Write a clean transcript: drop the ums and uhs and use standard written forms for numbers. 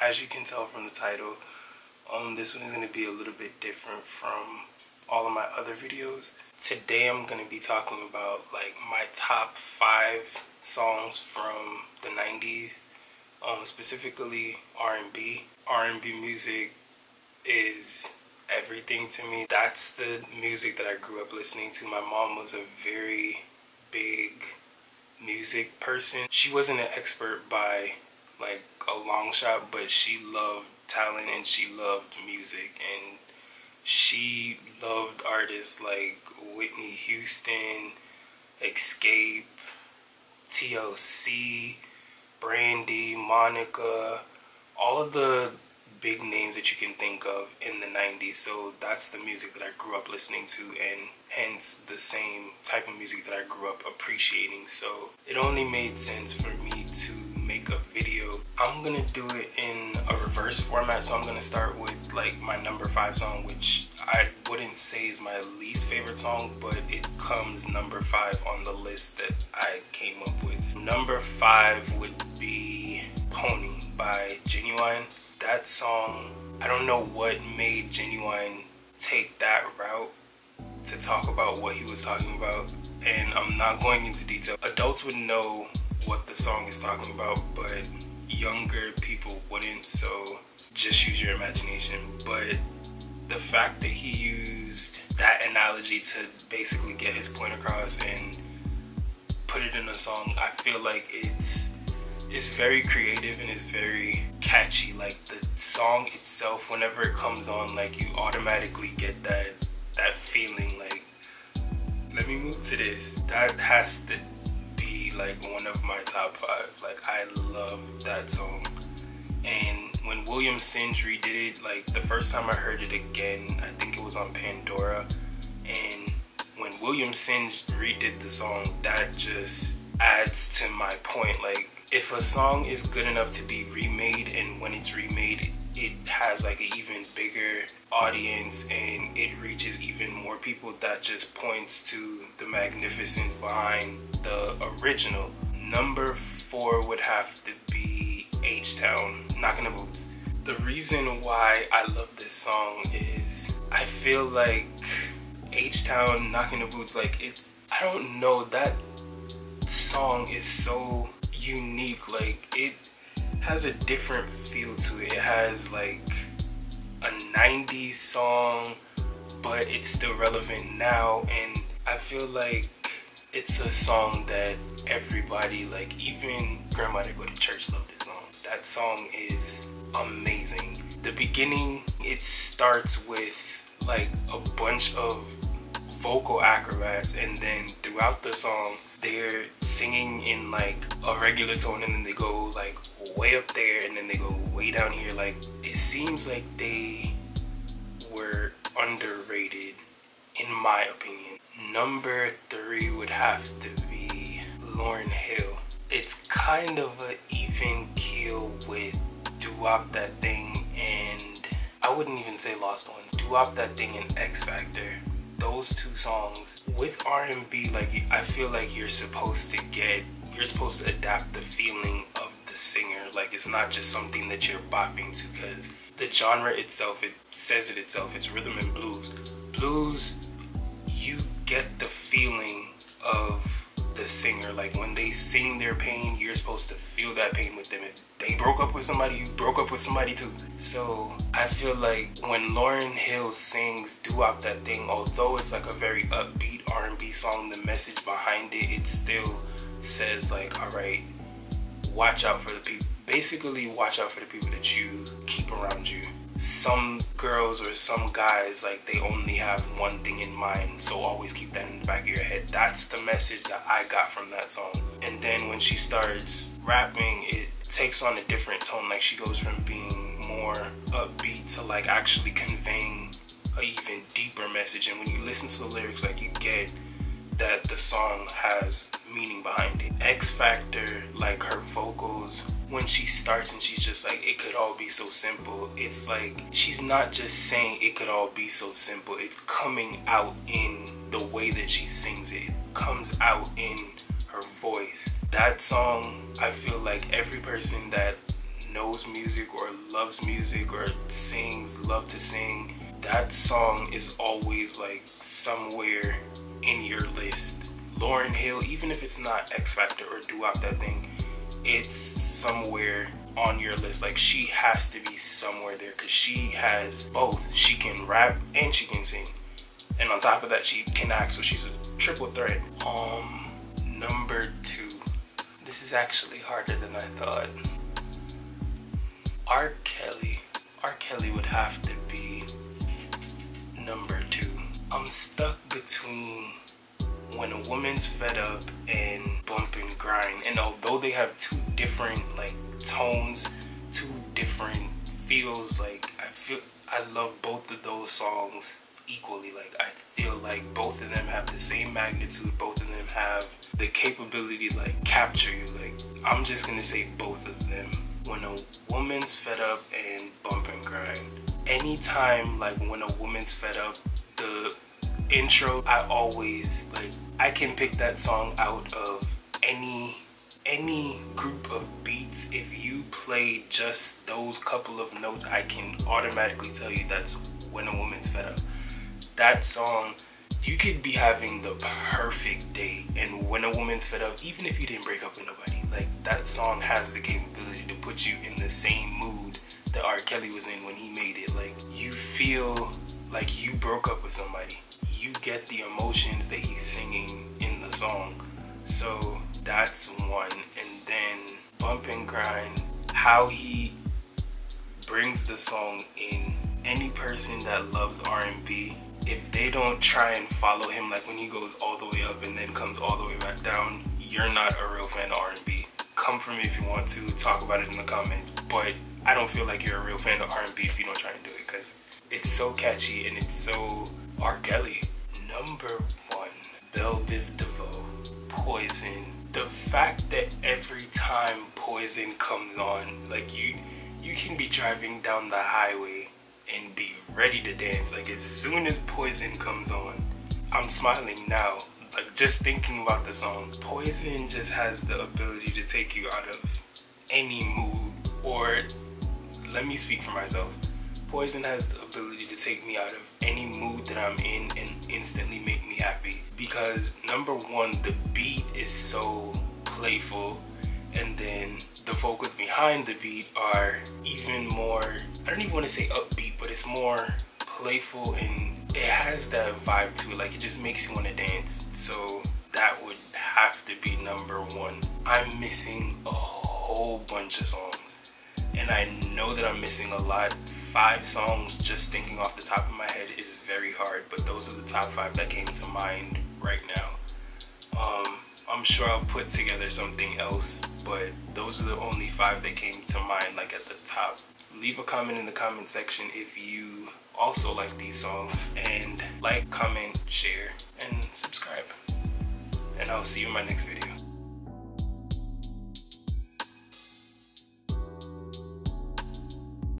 as you can tell from the title, this one is going to be a little bit different from all of my other videos. Today I'm going to be talking about like my top 5 songs from the 90s, specifically R&B. R&B music is everything to me. That's the music that I grew up listening to. My mom was a very big music person. She wasn't an expert by like a long shot, but she loved talent and she loved music, and she loved artists like Whitney Houston, Escape, TLC, Brandy, Monica, all of the big names that you can think of in the 90s. So that's the music that I grew up listening to, and hence the same type of music that I grew up appreciating. So it only made sense for me to make a video. I'm gonna do it in a reverse format, so I'm gonna start with like my number 5 song, which I wouldn't say is my least favorite song, but it comes number 5 on the list that I came up with. Number 5 would be Pony by Genuine. That song, I don't know what made Genuine take that route to talk about what he was talking about, and I'm not going into detail. Adults would know what the song is talking about, but younger people wouldn't, so just use your imagination. But the fact that he used that analogy to basically get his point across and put it in a song, I feel like it's very creative and it's very catchy. Like the song itself, whenever it comes on, like you automatically get that feeling like, let me move to this. That has to be like one of my top 5. Like I love that song. And when William Singe redid it, like the first time I heard it again, I think it was on Pandora, and when William Singe redid the song, that just adds to my point. Like if a song is good enough to be remade, and when it's remade it has like an even bigger audience and it reaches even more people, that just points to the magnificence behind the original. Number 4 would have to be H-Town, Knockin' the Boots. The reason why I love this song is I feel like H-Town, Knockin' the Boots, like I don't know, that song is so unique. Like it has a different feel to it. It has like a 90s song, but it's still relevant now, and I feel like it's a song that everybody, like even grandma that go to church, love this song. That song is amazing. The beginning, it starts with like a bunch of vocal acrobats, and then throughout the song they're singing in like a regular tone, and then they go like way up there and then they go way down here. Like it seems like they were underrated in my opinion. Number 3 would have to be Lauryn Hill. It's kind of an even keel with Doo-Wop That Thing, and I wouldn't even say Lost Ones. Doo-Wop That Thing and X Factor. Those 2 songs. With R&B, like I feel like you're supposed to adapt the feeling of the singer. Like it's not just something that you're bopping to, because the genre itself, it says it itself, it's rhythm and blues. Blues, you get the feeling of the singer. Like when they sing their pain, you're supposed to feel that pain with them. If they broke up with somebody, you broke up with somebody too. So I feel like when Lauryn Hill sings Doo-Wop That Thing, although it's like a very upbeat R&B song, the message behind it, it still says like, all right, watch out for the people. Basically, watch out for the people that you keep around you. Some girls or some guys, like they only have one thing in mind, so always keep that in the back of your head. That's the message that I got from that song. And then when she starts rapping, it takes on a different tone. Like she goes from being more upbeat to like actually conveying an even deeper message. And when you listen to the lyrics, like you get that the song has meaning behind it. X Factor, like her vocals, when she starts and she's just like, it could all be so simple. It's like she's not just saying it could all be so simple. It's coming out in the way that she sings it. It comes out in her voice. That song, I feel like every person that knows posts music or loves music or love to sing, that song is always like somewhere in your list. Lauryn Hill, even if it's not X Factor or Doo-Wop That Thing, it's somewhere on your list. Like, she has to be somewhere there because she has both. She can rap and she can sing, and on top of that she can act, so she's a triple threat. Number 2, this is actually harder than I thought. R. Kelly would have to be number 2. I'm stuck between When a Woman's Fed Up and Bump and Grind, and although they have two different like tones, two different feels, like I love both of those songs equally. Like, I feel like both of them have the same magnitude, both of them have the capability to like capture you. Like, I'm just gonna say both of them. When a Woman's Fed Up and Bump and Grind. Anytime like When a Woman's Fed Up, the intro, I can pick that song out of any group of beats. If you play just those couple of notes, I can automatically tell you that's When a Woman's Fed Up. That song, you could be having the perfect day, and When a Woman's Fed Up, even if you didn't break up with nobody, like, that song has the capability to put you in the same mood that R. Kelly was in when he made it. Like, you feel like you broke up with somebody. You get the emotions that he's singing in the song. So that's one. And then Bump and Grind, how he brings the song in. Any person that loves R&B, if they don't try and follow him, like when he goes all the way up and then comes all the way back down, you're not a real fan of R&B. Come for me if you want to, talk about it in the comments, but I don't feel like you're a real fan of R&B if you don't try and do it, because it's so catchy and it's so R. Kelly. Number 1, Belle Biv DeVoe, Poison. The fact that every time Poison comes on, like, you can be driving down the highway and be ready to dance. Like, as soon as Poison comes on, I'm smiling now, like, just thinking about the song. Poison just has the ability to take you out of any mood, or let me speak for myself. Poison has the ability to take me out of any mood that I'm in and instantly make me happy. Because number 1, the beat is so playful, and then the vocals behind the beat are even more, I don't even want to say upbeat, but it's more playful, and it has that vibe to it. Like, it just makes you want to dance. So that would have to be number 1. I'm missing a whole bunch of songs, and I know that I'm missing a lot. 5 songs, just thinking off the top of my head, is very hard, but those are the top 5 that came to mind right now. I'm sure I'll put together something else, but those are the only 5 that came to mind, like, at the top. Leave a comment in the comment section if you also like these songs, and like, comment, share, and subscribe. And I'll see you in my next video.